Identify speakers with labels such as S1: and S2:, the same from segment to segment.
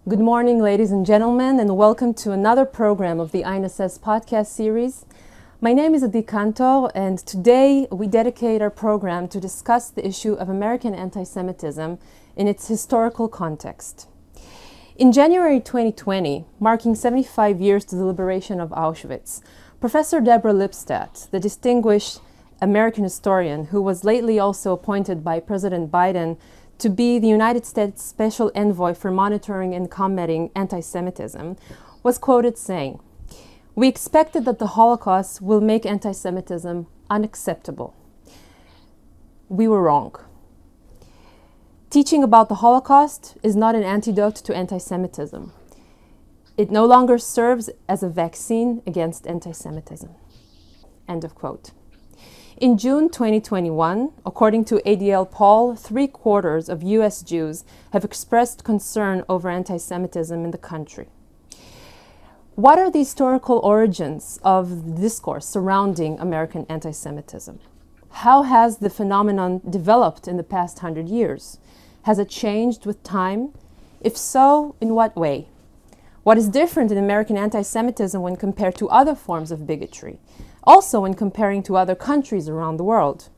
S1: Good morning, ladies and gentlemen, and welcome to another program of the INSS podcast series. My name is Adi Kantor, and today we dedicate our program to discuss the issue of American anti-Semitism in its historical context. In January 2020, marking 75 years to the liberation of Auschwitz, Professor Deborah Lipstadt, the distinguished American historian who was lately also appointed by President Biden to be the United States Special Envoy for Monitoring and Combating Anti-Semitism, was quoted saying, "We expected that the Holocaust will make anti-Semitism unacceptable. We were wrong. Teaching about the Holocaust is not an antidote to anti-Semitism. It no longer serves as a vaccine against anti-Semitism." End of quote. In June 2021, according to ADL poll, 3/4 of U.S. Jews have expressed concern over anti-Semitism in the country. What are the historical origins of the discourse surrounding American anti-Semitism? How has the phenomenon developed in the past 100 years? Has it changed with time? If so, in what way? What is different in American anti-Semitism when compared to other forms of bigotry? Also when comparing to other countries around the world?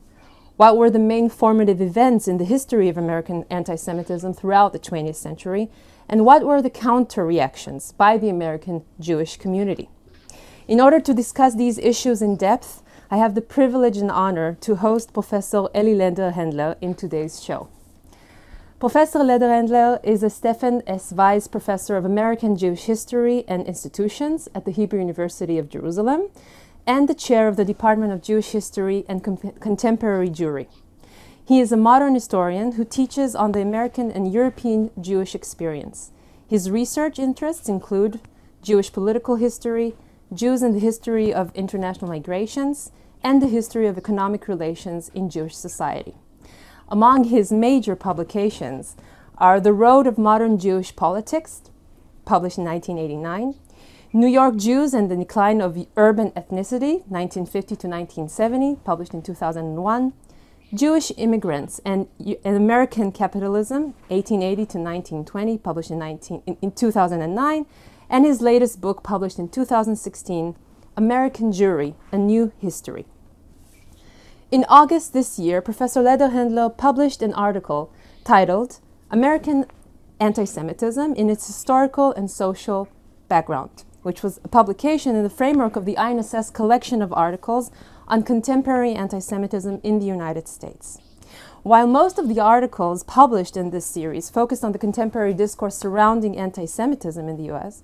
S1: What were the main formative events in the history of American anti-Semitism throughout the 20th century? And what were the counter-reactions by the American Jewish community? In order to discuss these issues in depth, I have the privilege and honor to host Professor Eli Lederhendler in today's show. Professor Lederhendler is a Stephen S. Weiss Professor of American Jewish History and Institutions at the Hebrew University of Jerusalem, and the chair of the Department of Jewish History and Contemporary Jewry. He is a modern historian who teaches on the American and European Jewish experience. His research interests include Jewish political history, Jews and the history of international migrations, and the history of economic relations in Jewish society. Among his major publications are The Road of Modern Jewish Politics, published in 1989, New York Jews and the Decline of Urban Ethnicity, 1950 to 1970, published in 2001, Jewish Immigrants and American Capitalism, 1880 to 1920, published in 2009, and his latest book, published in 2016, American Jewry, A New History. In August this year, Professor Lederhendler published an article titled American Anti-Semitism in its Historical and Social Background, which was a publication in the framework of the INSS collection of articles on contemporary anti-Semitism in the United States. While most of the articles published in this series focused on the contemporary discourse surrounding anti-Semitism in the US,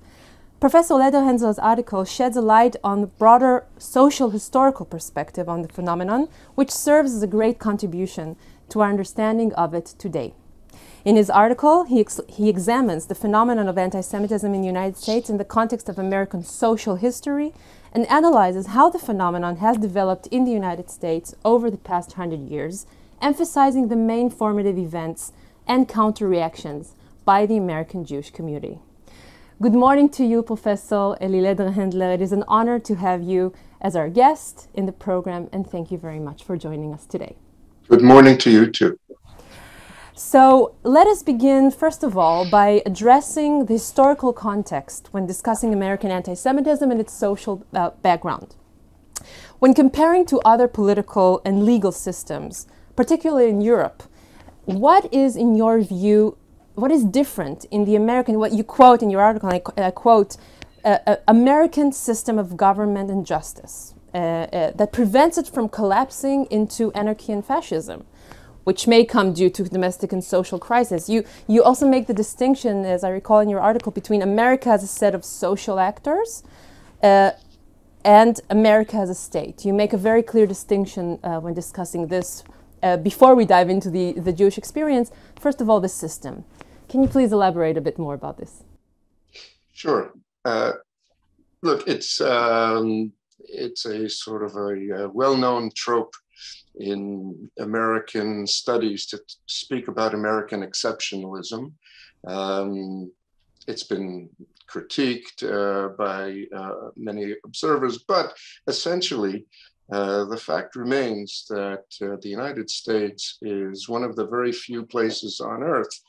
S1: Professor Lederhendler's article sheds a light on the broader social historical perspective on the phenomenon, which serves as a great contribution to our understanding of it today. In his article, he examines the phenomenon of anti-Semitism in the United States in the context of American social history and analyzes how the phenomenon has developed in the United States over the past 100 years, emphasizing the main formative events and counter-reactions by the American Jewish community. Good morning to you, Professor Eli Lederhendler. It is an honor to have you as our guest in the program, and thank you very much for joining us today.
S2: Good morning to you too.
S1: So let us begin, first of all, by addressing the historical context when discussing American anti-Semitism and its social background. When comparing to other political and legal systems, particularly in Europe, what is, in your view, what is different in the American, what you quote in your article, I quote, American system of government and justice that prevents it from collapsing into anarchy and fascism, which may come due to domestic and social crisis. You also make the distinction, as I recall in your article, between America as a set of social actors and America as a state. You make a very clear distinction when discussing this. Before we dive into the Jewish experience, first of all, the system. Can you please elaborate a bit more about this?
S2: Sure. Look, it's a sort of a well-known trope in American studies to speak about American exceptionalism. It's been critiqued by many observers, but essentially the fact remains that the United States is one of the very few places on earth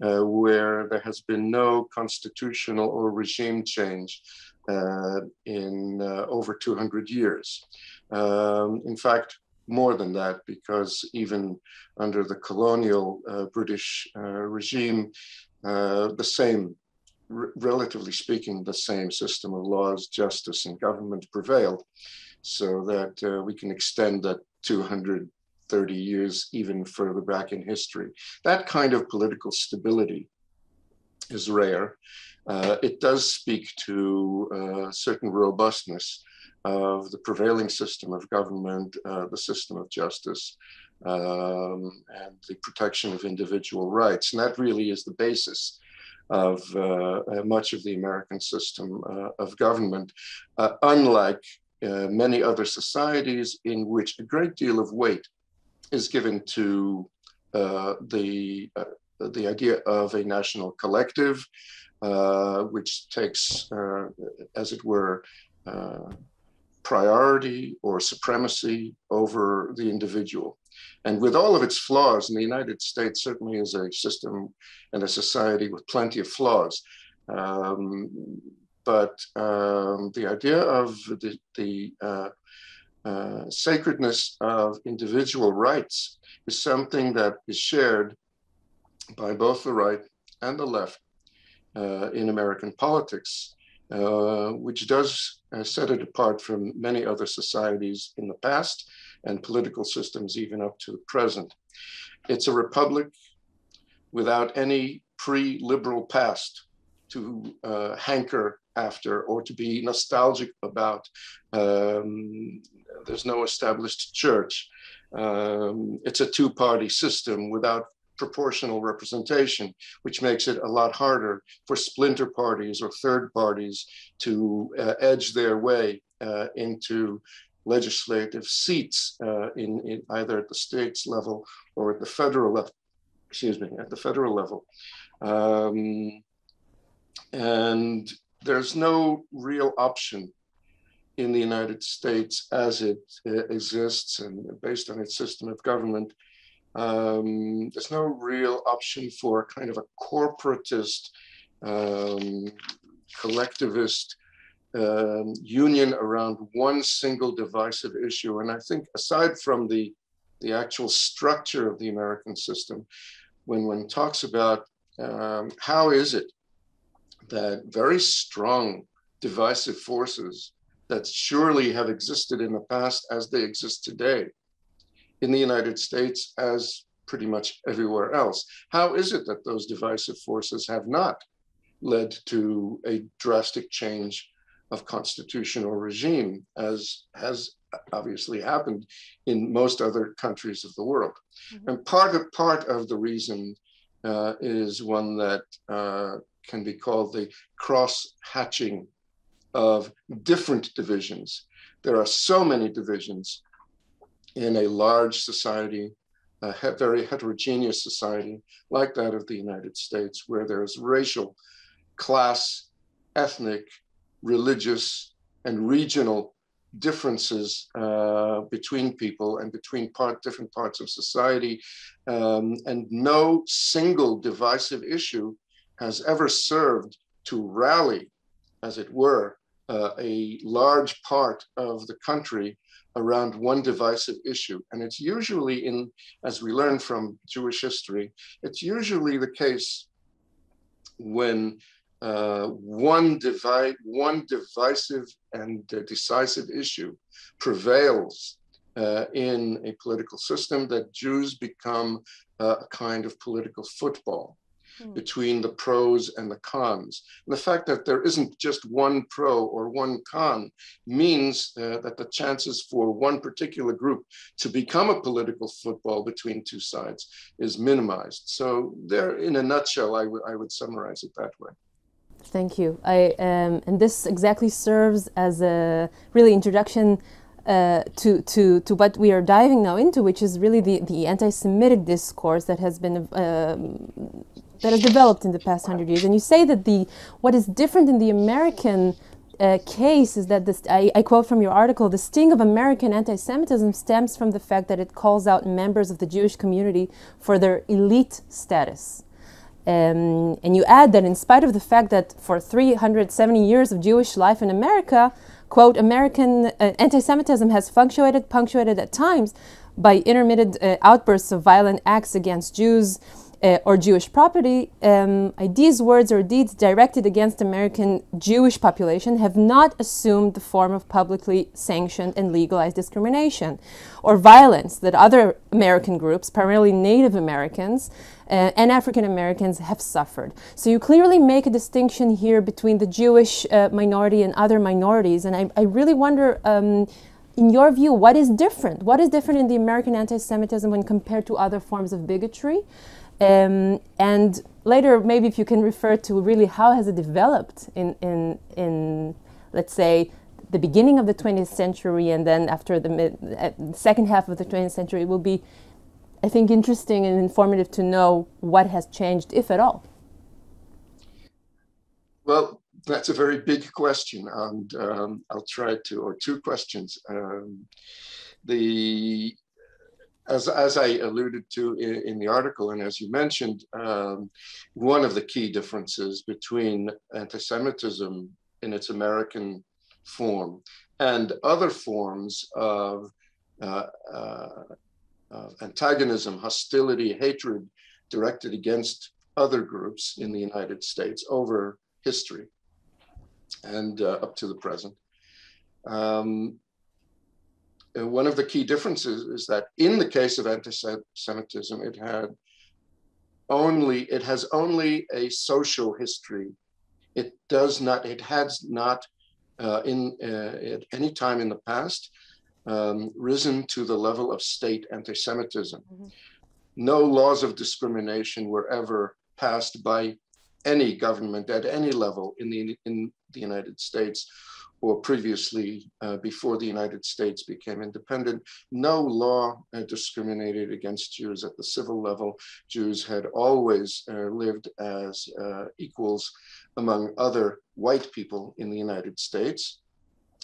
S2: where there has been no constitutional or regime change in over 200 years. In fact, more than that, because even under the colonial British regime, the same, relatively speaking, the same system of laws, justice, and government prevailed, so that we can extend that 230 years even further back in history. That kind of political stability is rare. It does speak to certain robustness of the prevailing system of government, the system of justice, and the protection of individual rights. And that really is the basis of much of the American system of government, unlike many other societies in which a great deal of weight is given to the idea of a national collective, which takes, as it were, priority or supremacy over the individual. And with all of its flaws, and the United States certainly is a system and a society with plenty of flaws, but the idea of the sacredness of individual rights is something that is shared by both the right and the left in American politics, which does set it apart from many other societies in the past and political systems even up to the present. It's a republic without any pre-liberal past to hanker after or to be nostalgic about. There's no established church. It's a two-party system without proportional representation, which makes it a lot harder for splinter parties or third parties to edge their way into legislative seats in either at the states level or at the federal level. Excuse me, at the federal level. And there's no real option in the United States as it exists and based on its system of government. There's no real option for kind of a corporatist, collectivist union around one single divisive issue. And I think aside from the actual structure of the American system, when one talks about how is it that very strong divisive forces that surely have existed in the past as they exist today in the United States as pretty much everywhere else, how is it that those divisive forces have not led to a drastic change of constitutional regime, as has obviously happened in most other countries of the world? Mm-hmm. And part of the reason is one that can be called the cross-hatching of different divisions. There are so many divisions in a large society, a very heterogeneous society like that of the United States, where there's racial, class, ethnic, religious, and regional differences between people and between different parts of society. And no single divisive issue has ever served to rally, as it were, a large part of the country around one divisive issue. And it's usually as we learn from Jewish history, it's usually the case when one divisive and decisive issue prevails in a political system, that Jews become a kind of political football between the pros and the cons. And the fact that there isn't just one pro or one con means that the chances for one particular group to become a political football between two sides is minimized. So there, in a nutshell, I would summarize it that way.
S1: Thank you. And this exactly serves as a really introduction to what we are diving now into, which is really the anti-Semitic discourse that has been that has developed in the past 100 years. And you say that what is different in the American case is that I quote from your article, the sting of American anti-Semitism stems from the fact that it calls out members of the Jewish community for their elite status. And you add that in spite of the fact that for 370 years of Jewish life in America, quote, American anti-Semitism has punctuated at times by intermittent outbursts of violent acts against Jews or Jewish property, ideas, words, or deeds directed against American Jewish population have not assumed the form of publicly sanctioned and legalized discrimination or violence that other American groups, primarily Native Americans and African Americans, have suffered. So you clearly make a distinction here between the Jewish minority and other minorities, and I really wonder, in your view, what is different? What is different in the American anti-Semitism when compared to other forms of bigotry? And later, maybe if you can refer to really how has it developed in let's say, the beginning of the 20th century, and then after the second half of the 20th century, it will be, I think, interesting and informative to know what has changed, if at all.
S2: Well, that's a very big question, and I'll try to, or two questions. As I alluded to in the article, and as you mentioned, one of the key differences between anti-Semitism in its American form and other forms of antagonism, hostility, hatred directed against other groups in the United States over history and up to the present. And one of the key differences is that in the case of anti-Semitism, it has only a social history. It has not at any time in the past risen to the level of state anti-Semitism. Mm-hmm. No laws of discrimination were ever passed by any government at any level in the United States, or previously before the United States became independent. No law discriminated against Jews at the civil level. Jews had always lived as equals among other white people in the United States.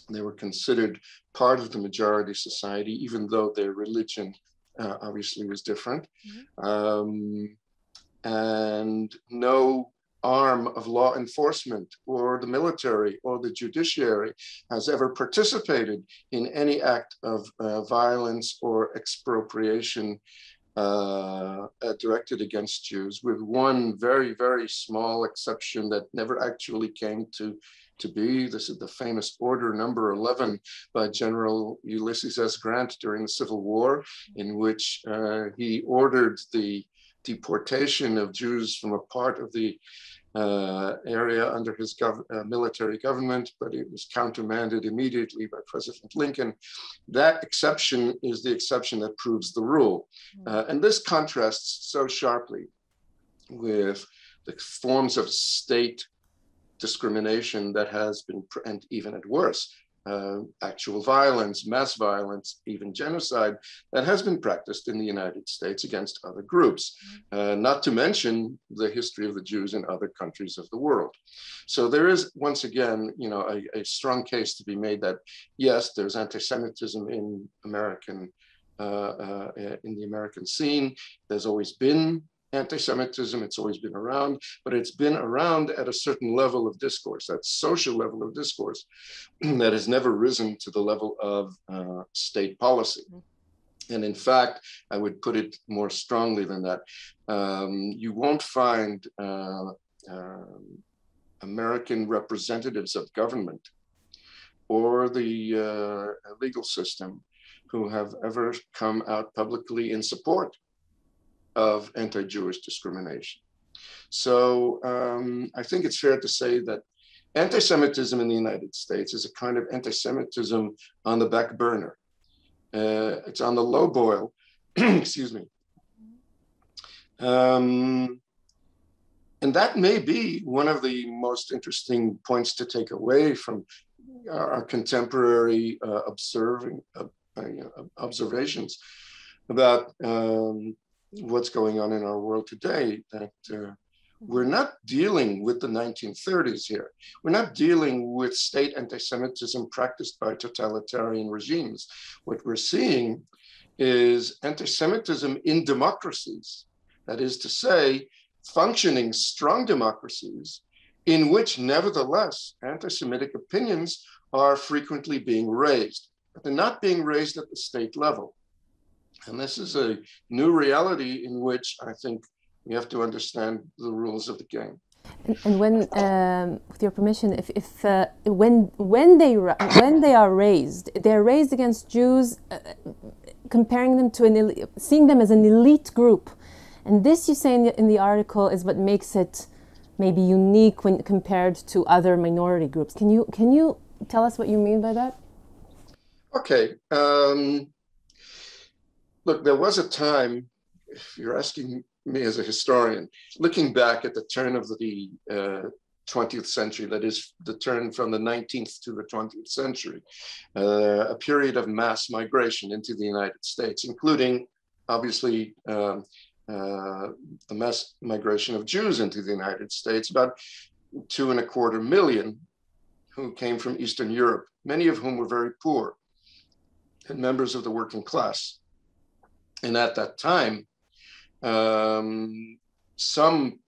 S2: They were considered part of the majority society, even though their religion obviously was different. Mm-hmm. And no arm of law enforcement or the military or the judiciary has ever participated in any act of violence or expropriation directed against Jews, with one very, very small exception that never actually came to be. This is the famous Order Number 11 by General Ulysses S. Grant during the Civil War, in which he ordered the deportation of Jews from a part of the area under his military government, but it was countermanded immediately by President Lincoln. That exception is the exception that proves the rule. And this contrasts so sharply with the forms of state discrimination that has been, and even at worse, actual violence, mass violence, even genocide that has been practiced in the United States against other groups, not to mention the history of the Jews in other countries of the world. So there is, once again, a strong case to be made that, yes, there's anti-Semitism in the American scene. There's always been anti-Semitism, it's always been around, but it's been around at a certain level of discourse, that social level of discourse that has never risen to the level of state policy. And in fact, I would put it more strongly than that. You won't find American representatives of government or the legal system who have ever come out publicly in support of anti-Jewish discrimination. So I think it's fair to say that anti-Semitism in the United States is a kind of anti-Semitism on the back burner. It's on the low boil, excuse me. And that may be one of the most interesting points to take away from our contemporary observations about what's going on in our world today, that we're not dealing with the 1930s here. We're not dealing with state anti-Semitism practiced by totalitarian regimes. What we're seeing is anti-Semitism in democracies. That is to say, functioning, strong democracies in which, nevertheless, anti-Semitic opinions are frequently being raised, but they're not being raised at the state level. And this is a new reality in which I think we have to understand the rules of the game.
S1: And when, with your permission, when they are raised, they're raised against Jews, comparing them to seeing them as an elite group, and this, you say in the article, is what makes it maybe unique when compared to other minority groups. Can you tell us what you mean by that?
S2: Okay. Look, there was a time, if you're asking me as a historian, looking back at the turn of the 20th century, that is the turn from the 19th to the 20th century, a period of mass migration into the United States, including obviously the mass migration of Jews into the United States, about 2.25 million who came from Eastern Europe, many of whom were very poor and members of the working class. And at that time, some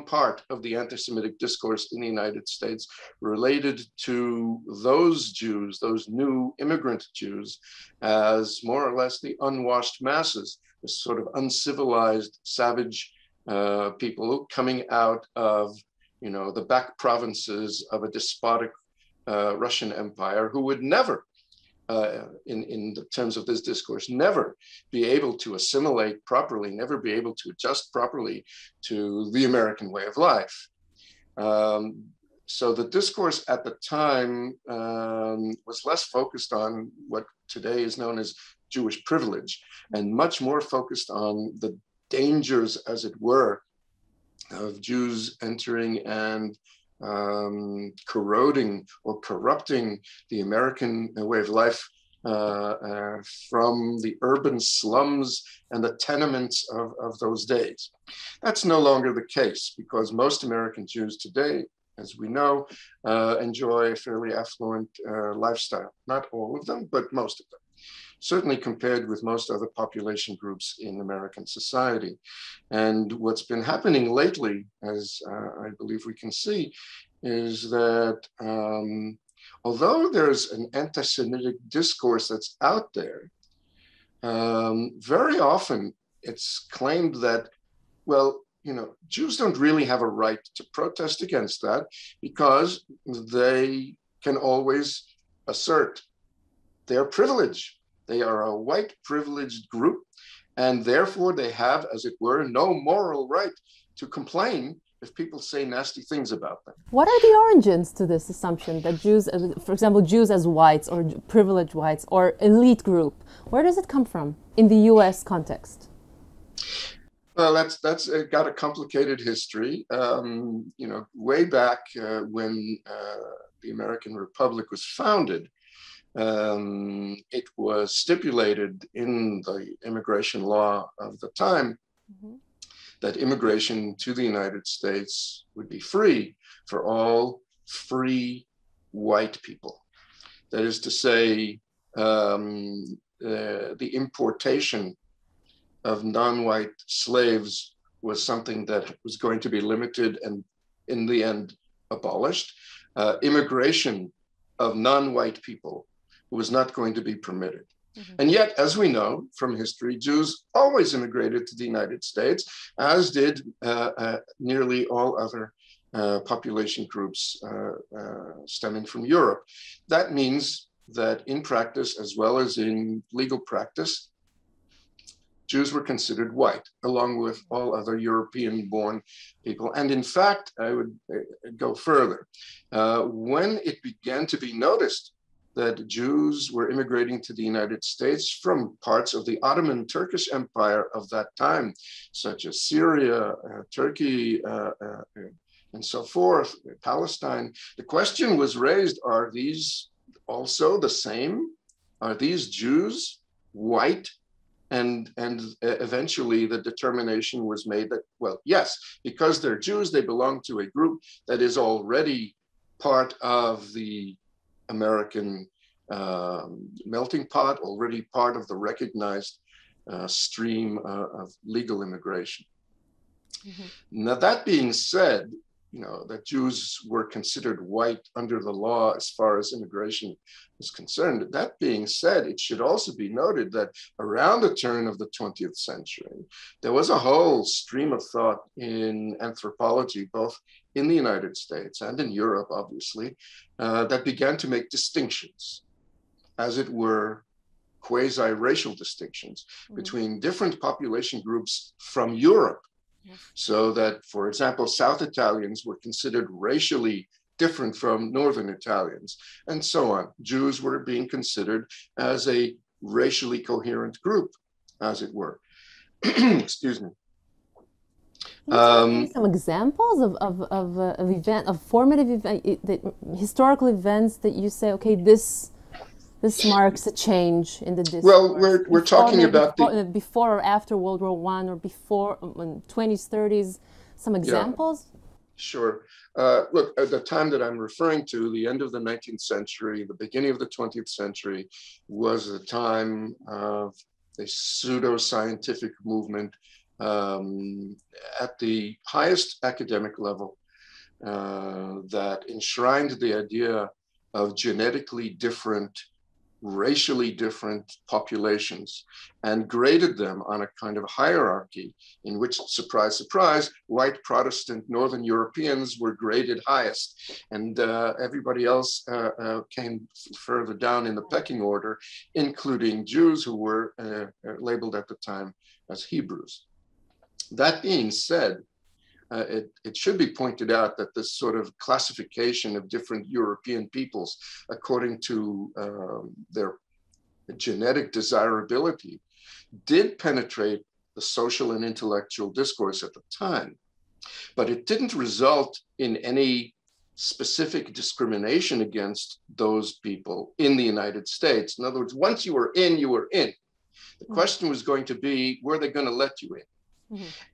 S2: part of the anti-Semitic discourse in the United States related to those Jews, those new immigrant Jews, as more or less the unwashed masses, this sort of uncivilized, savage people coming out of, the back provinces of a despotic Russian Empire, who would never, in the terms of this discourse, never be able to assimilate properly, never be able to adjust properly to the American way of life. So the discourse at the time was less focused on what today is known as Jewish privilege, and much more focused on the dangers, as it were, of Jews entering and corroding or corrupting the American way of life from the urban slums and the tenements of those days. That's no longer the case, because most American Jews today, as we know, enjoy a fairly affluent lifestyle. Not all of them, but most of them, certainly compared with most other population groups in American society. And what's been happening lately, as I believe we can see, is that although there's an anti-Semitic discourse that's out there, very often it's claimed that, well, Jews don't really have a right to protest against that, because they can always assert their privilege. They are a white privileged group, and therefore they have, as it were, no moral right to complain if people say nasty things about them.
S1: What are the origins to this assumption that Jews, for example, Jews as whites or privileged whites or elite group, where does it come from in the US context?
S2: Well, that's got a complicated history. Way back when the American Republic was founded, it was stipulated in the immigration law of the time that immigration to the United States would be free for all free white people. That is to say, the importation of non-white slaves was something that was going to be limited and in the end abolished. Immigration of non-white people was not going to be permitted. And yet, as we know from history, Jews always immigrated to the United States, as did nearly all other population groups stemming from Europe. That means that in practice, as well as in legal practice, Jews were considered white, along with all other European-born people. And in fact, I would go further. When it began to be noticed that Jews were immigrating to the United States from parts of the Ottoman Turkish Empire of that time, such as Syria, Turkey, and so forth, Palestine, the question was raised, are these also the same? Are these Jews white? And eventually the determination was made that, well, yes, because they're Jews, they belong to a group that is already part of the American melting pot, already part of the recognized stream of legal immigration. Now, that being said, that Jews were considered white under the law as far as immigration is concerned. That being said, it should also be noted that around the turn of the 20th century, there was a whole stream of thought in anthropology, both in the United States and in Europe, obviously, that began to make distinctions, as it were, quasi-racial distinctions between different population groups from Europe. So that, for example, South Italians were considered racially different from Northern Italians, and so on. Jews were being considered as a racially coherent group, as it were. Excuse me.
S1: Can you give some examples of formative historical events that you say, okay, this marks a change in the discourse?
S2: Well, we're talking about
S1: before or after World War I, or before 20s, 30s. Some examples?
S2: Yeah, sure. Look, at the time that I'm referring to, the end of the 19th century, the beginning of the 20th century, was the time of a pseudo-scientific movement at the highest academic level that enshrined the idea of genetically different, racially different populations and graded them on a kind of hierarchy in which, surprise, surprise, white Protestant Northern Europeans were graded highest, and everybody else came further down in the pecking order, including Jews who were labeled at the time as Hebrews. That being said, it should be pointed out that this sort of classification of different European peoples according to their genetic desirability did penetrate the social and intellectual discourse at the time, but it didn't result in any specific discrimination against those people in the United States. In other words, once you were in, you were in. The question was going to be, were they going to let you in?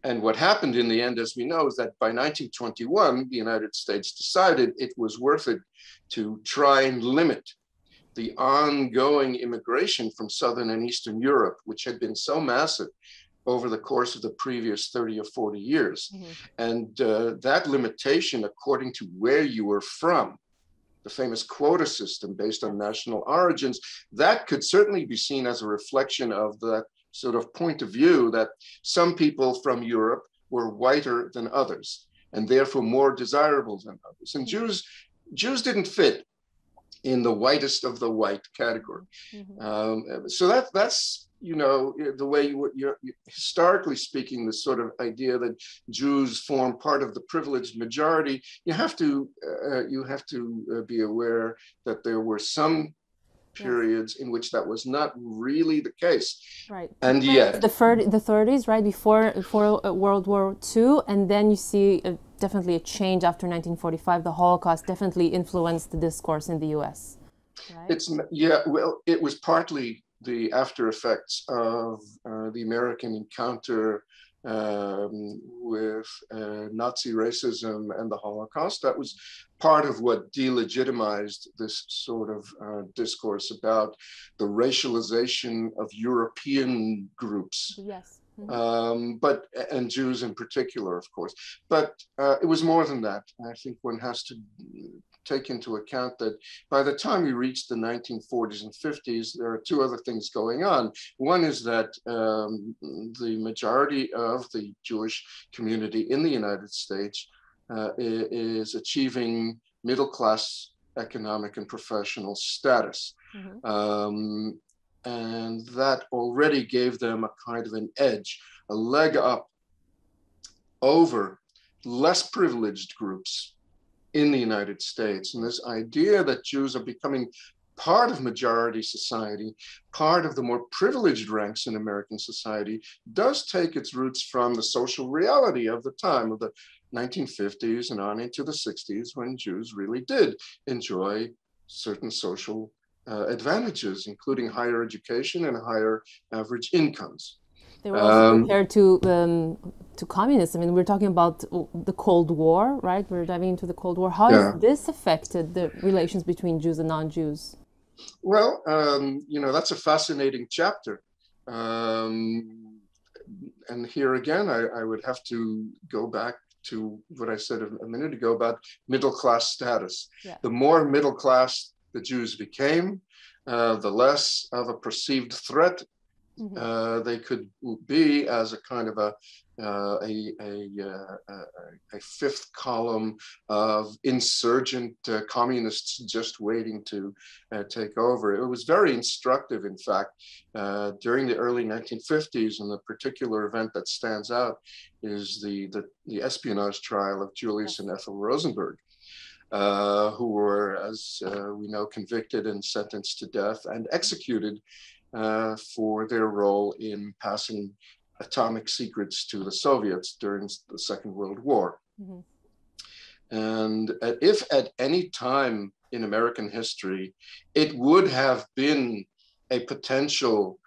S2: And what happened in the end, as we know, is that by 1921, the United States decided it was worth it to try and limit the ongoing immigration from Southern and Eastern Europe, which had been so massive over the course of the previous 30 or 40 years. And that limitation, according to where you were from, the famous quota system based on national origins, that could certainly be seen as a reflection of that sort of point of view that some people from Europe were whiter than others and therefore more desirable than others. And Jews didn't fit in the whitest of the white category. So that's the way you're historically speaking, this sort of idea that Jews form part of the privileged majority. You have to be aware that there were some periods in which that was not really the case.
S1: Right.
S2: And yet
S1: the 30s, right, before World War II, and then you see definitely a change after 1945. The Holocaust definitely influenced the discourse in the US. Right?
S2: It was partly the after effects of the American encounter with Nazi racism and the Holocaust. That was part of what delegitimized this sort of discourse about the racialization of European groups.
S1: Yes.
S2: And Jews in particular, of course. But it was more than that. I think one has to take into account that by the time we reached the 1940s and 50s, there are two other things going on. One is that the majority of the Jewish community in the United States is achieving middle-class economic and professional status. And that already gave them a kind of an edge, a leg up over less privileged groups in the United States. And this idea that Jews are becoming part of majority society, part of the more privileged ranks in American society, does take its roots from the social reality of the time, of the 1950s and on into the 60s, when Jews really did enjoy certain social advantages, including higher education and higher average incomes.
S1: They were also compared to communists. I mean, we're talking about the Cold War, right? We're diving into the Cold War. How has this affected the relations between Jews and non-Jews?
S2: Well, that's a fascinating chapter. and here again, I would have to go back to what I said a minute ago about middle-class status.
S1: Yeah.
S2: The more middle class the Jews became, the less of a perceived threat they could be as a kind of a fifth column of insurgent communists just waiting to take over. It was very instructive, in fact, during the early 1950s, and the particular event that stands out is the espionage trial of Julius and Ethel Rosenberg, who were, as we know, convicted and sentenced to death and executed for their role in passing atomic secrets to the Soviets during the Second World War. And if at any time in American history, it would have been a potential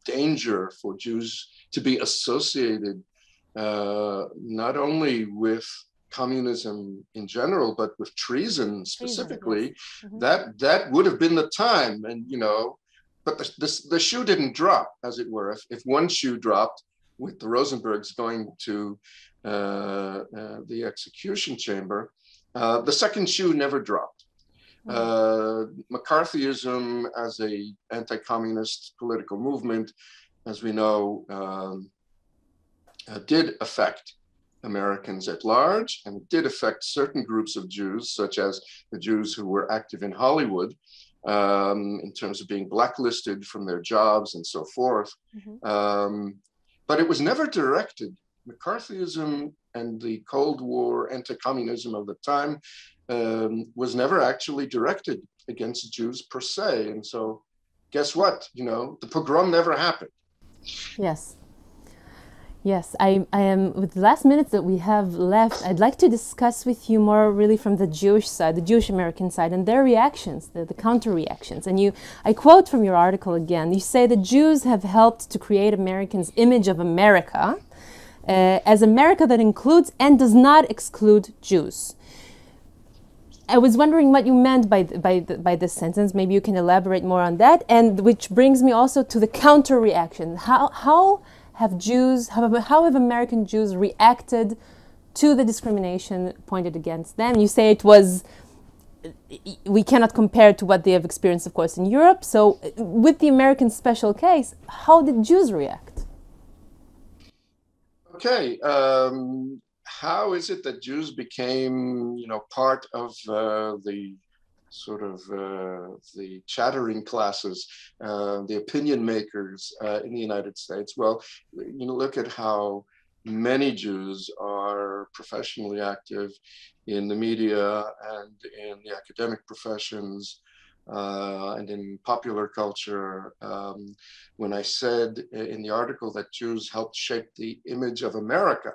S2: danger for Jews to be associated not only with communism in general, but with treason specifically, that would have been the time. And, you know, but the shoe didn't drop, as it were. If one shoe dropped with the Rosenbergs going to the execution chamber, the second shoe never dropped. McCarthyism as a anti-communist political movement, as we know, did affect Americans at large, and it did affect certain groups of Jews, such as the Jews who were active in Hollywood, in terms of being blacklisted from their jobs and so forth. But it was never directed. McCarthyism and the Cold War anti-communism of the time was never actually directed against Jews per se. And so guess what? You know, the pogrom never happened.
S1: Yes. Yes, I am, with the last minutes that we have left, I'd like to discuss with you more really from the Jewish side, the Jewish American side, and their reactions, the counter reactions. And I quote from your article again, you say the Jews have helped to create Americans' image of America as America that includes and does not exclude Jews. I was wondering what you meant by this sentence. Maybe you can elaborate more on that, and which brings me also to the counter reaction. How have American Jews reacted to the discrimination pointed against them? You say we cannot compare it to what they have experienced, of course, in Europe. So with the American special case, how did Jews react?
S2: Okay, how is it that Jews became, you know, part of the sort of the chattering classes, the opinion makers in the United States? Well, you know, look at how many Jews are professionally active in the media and in the academic professions and in popular culture. When I said in the article that Jews helped shape the image of America,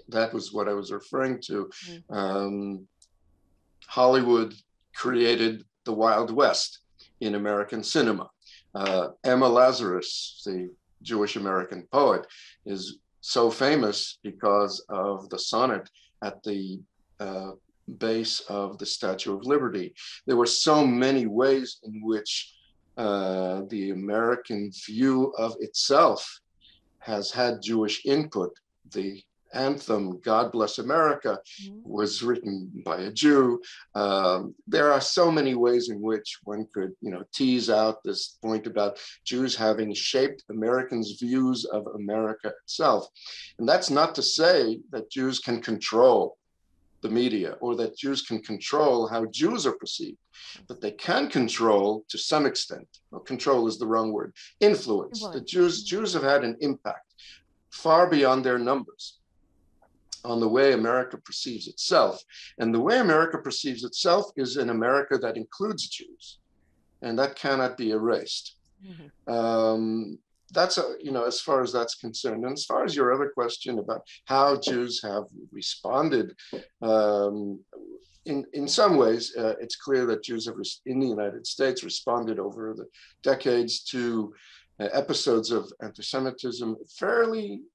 S2: that was what I was referring to. Hollywood created the Wild West in American cinema. Emma Lazarus, the Jewish American poet, is so famous because of the sonnet at the base of the Statue of Liberty. There were so many ways in which the American view of itself has had Jewish input. The anthem, God Bless America, was written by a Jew. There are so many ways in which one could, you know, tease out this point about Jews having shaped Americans' views of America itself. And that's not to say that Jews can control the media or that Jews can control how Jews are perceived, but they can control to some extent. Well, control is the wrong word. Influence. The Jews have had an impact far beyond their numbers on the way America perceives itself. And the way America perceives itself is an America that includes Jews, and that cannot be erased. That's, you know, as far as that's concerned. And as far as your other question about how Jews have responded, in some ways, it's clear that Jews have, in the United States, responded over the decades to episodes of anti-Semitism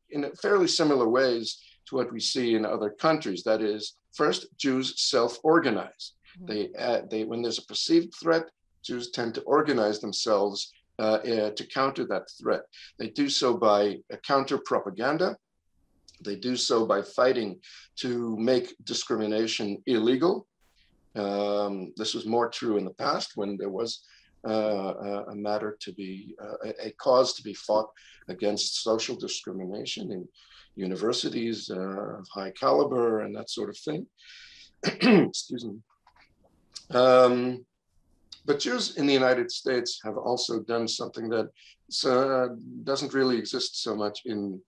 S2: in fairly similar ways to what we see in other countries. That is, first, Jews self-organize. When there's a perceived threat, Jews tend to organize themselves to counter that threat. They do so by counter propaganda. They do so by fighting to make discrimination illegal. This was more true in the past when there was a matter to be, a cause to be fought against social discrimination in universities of high caliber and that sort of thing. Excuse me. But Jews in the United States have also done something that doesn't really exist so much in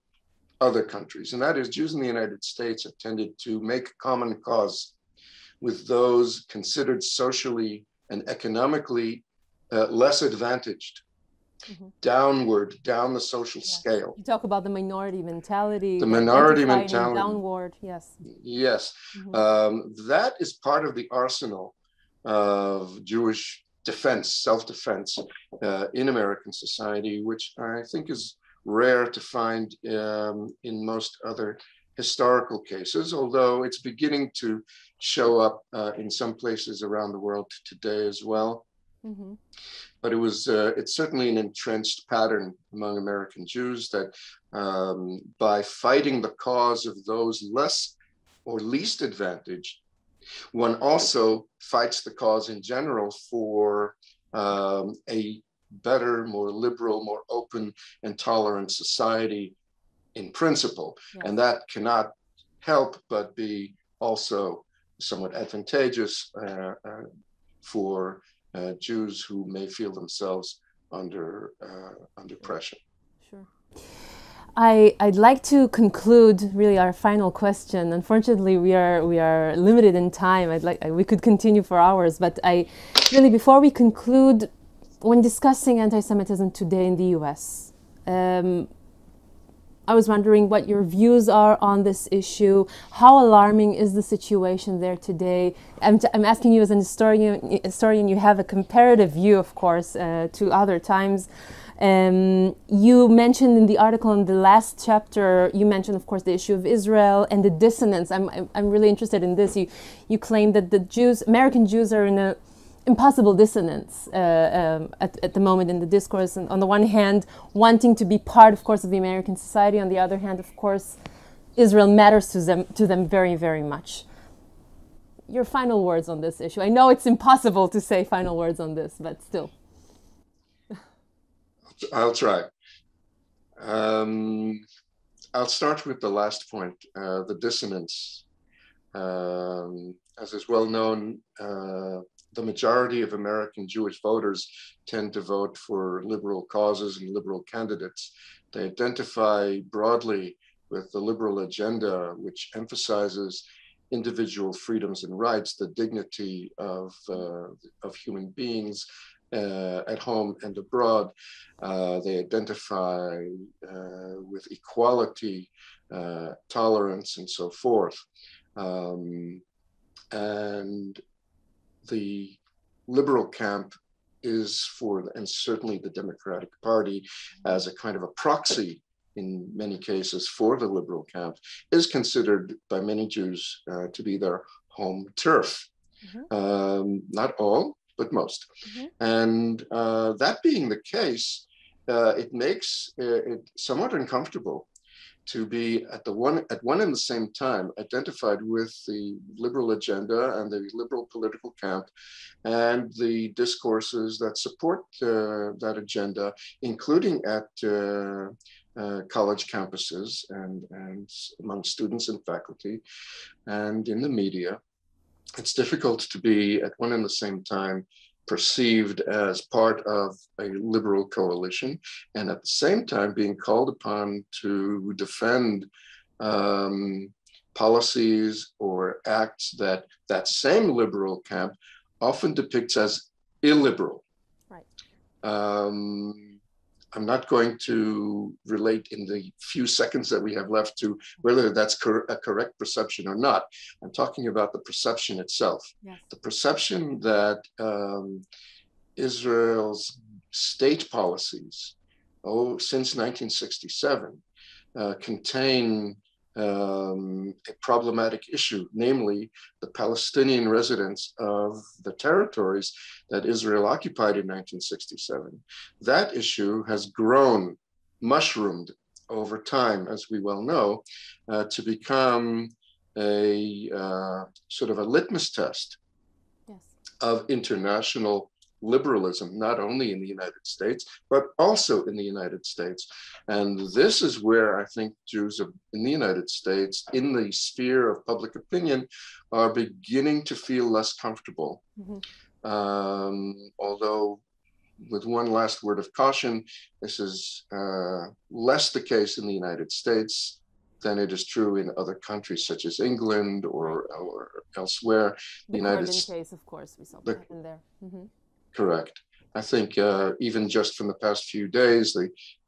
S2: other countries, and that is Jews in the United States have tended to make common cause with those considered socially and economically less advantaged, downward, down the social scale.
S1: You talk about the minority mentality.
S2: The minority mentality.
S1: Downward, yes.
S2: Yes. That is part of the arsenal of Jewish defense, self-defense in American society, which I think is rare to find in most other historical cases, although it's beginning to show up in some places around the world today as well. But it's certainly an entrenched pattern among American Jews that by fighting the cause of those less or least advantaged, one also fights the cause in general for a better, more liberal, more open and tolerant society in principle. And that cannot help but be also somewhat advantageous for Jews who may feel themselves under pressure.
S1: Sure. I'd like to conclude really our final question. Unfortunately, we are limited in time. We could continue for hours, but before we conclude, when discussing anti-Semitism today in the US, I was wondering what your views are on this issue. How alarming is the situation there today? I'm asking you as an historian, you have a comparative view, of course, to other times. You mentioned in the article in the last chapter, you mentioned, of course, the issue of Israel and the dissonance. I'm really interested in this. You claim that American Jews are in a impossible dissonance at the moment in the discourse. And on the one hand, wanting to be part, of course, of the American society. On the other hand, of course, Israel matters to them very, very much. Your final words on this issue. I know it's impossible to say final words on this, but still.
S2: I'll try. I'll start with the last point, the dissonance. As is well known, the majority of American Jewish voters tend to vote for liberal causes and liberal candidates. They identify broadly with the liberal agenda, which emphasizes individual freedoms and rights, the dignity of human beings at home and abroad. They identify with equality, tolerance, and so forth. And the liberal camp is and certainly the Democratic Party as a kind of a proxy in many cases for the liberal camp, is considered by many Jews to be their home turf. Not all, but most. And that being the case, it makes it somewhat uncomfortable to be at one and the same time identified with the liberal agenda and the liberal political camp and the discourses that support that agenda, including at college campuses and among students and faculty and in the media. It's difficult to be at one and the same time perceived as part of a liberal coalition, and at the same time being called upon to defend policies or acts that same liberal camp often depicts as illiberal.
S1: Right.
S2: I'm not going to relate in the few seconds that we have left to whether that's a correct perception or not. I'm talking about the perception itself.
S1: Yes.
S2: The perception that Israel's state policies, since 1967, contain a problematic issue, namely the Palestinian residents of the territories that Israel occupied in 1967. That issue has grown, mushroomed over time, as we well know, to become a sort of a litmus test of international liberalism, not only in the United States, but also in the United States. And this is where I think Jews in the United States, in the sphere of public opinion, are beginning to feel less comfortable. Although, with one last word of caution, this is less the case in the United States than it is true in other countries such as England or elsewhere.
S1: The United States case, of course, we saw that in there.
S2: Correct. I think even just from the past few days,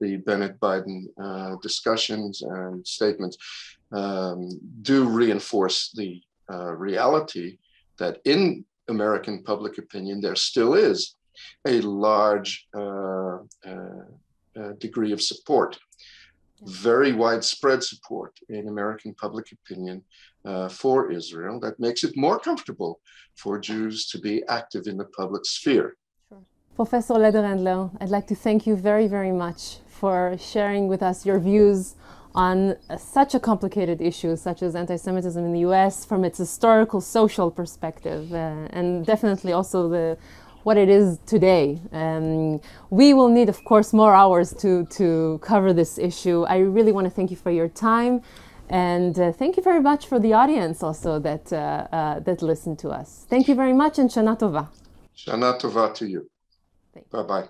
S2: the Bennett-Biden discussions and statements do reinforce the reality that in American public opinion, there still is a large degree of support, very widespread support in American public opinion for Israel that makes it more comfortable for Jews to be active in the public sphere.
S1: Sure. Professor Lederhendler, I'd like to thank you very, very much for sharing with us your views on such a complicated issue such as anti-Semitism in the US from its historical, social perspective, and definitely also what it is today. We will need, of course, more hours to cover this issue. I really want to thank you for your time, and thank you very much for the audience also that listened to us. Thank you very much, and Shana Tova.
S2: Shana Tova to you. Bye-bye.